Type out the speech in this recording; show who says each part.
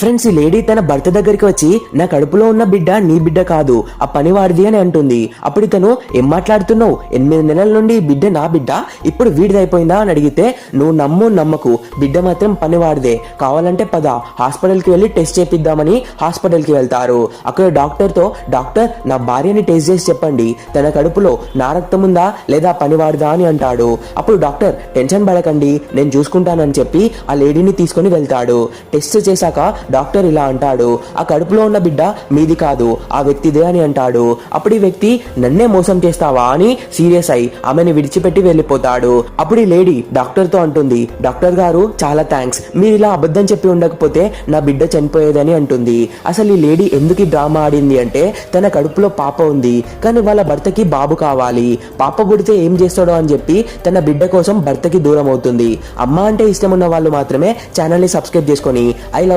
Speaker 1: Friends, ఈ lady తన భర్త దగ్గరికి వచ్చి నా కడుపులో ఉన్న బిడ్డ నీ బిడ్డ కాదు, ఆ పనివాడిది అని అంటుంది. అప్పుడు ఇతను ఏం మాట్లాడుతున్నావు, 8 నెలల నుండి బిడ్డ నా బిడ్డ ఇప్పుడు వీడిదైపోయిందా అని అడిగితే, నువ్వు నమ్మకు, బిడ్డ మాత్రం పనివాడిదే, కావాలంటే పద హాస్పిటల్ కి వెళ్ళి టెస్ట్ చేపిద్దామని హాస్పిటల్ కి వెళ్తారు. అక్కడ డాక్టర్ తో, డాక్టర్ నా భార్యని టెస్ట్ చేసి చెప్పండి, తన కడుపులో నా రక్తం ఉందా లేదా పనివాడిదా అని అంటాడు. అప్పుడు డాక్టర్ టెన్షన్ పడకండి, నేను చూసుకుంటానని చెప్పి ఆ లేడీని తీసుకొని వెళ్తాడు. టెస్ట్ చేశాక డాక్టర్ ఇలా అంటాడు, ఆ కడుపులో ఉన్న బిడ్డ మీది కాదు, ఆ వ్యక్తిదే అని అంటాడు. అప్పుడు ఈ వ్యక్తి నన్నే మోసం చేస్తావా అని సీరియస్ అయి ఆమెను విడిచిపెట్టి వెళ్ళిపోతాడు. అప్పుడు ఈ లేడీ డాక్టర్ తో అంటుంది, డాక్టర్ గారు చాలా థ్యాంక్స్, మీరు ఇలా అబద్ధం చెప్పి ఉండకపోతే నా బిడ్డ చనిపోయేదని అంటుంది. అసలు ఈ లేడీ ఎందుకు ఈ డ్రామా ఆడింది అంటే, తన కడుపులో పాప ఉంది కానీ వాళ్ళ భర్తకి బాబు కావాలి, పాప పుడితే ఏం చేస్తాడో అని చెప్పి తన బిడ్డ కోసం భర్తకి దూరం అవుతుంది. అమ్మ అంటే ఇష్టం ఉన్న వాళ్ళు మాత్రమే ఛానల్ ని సబ్స్క్రైబ్ చేసుకొని ఐ లవ్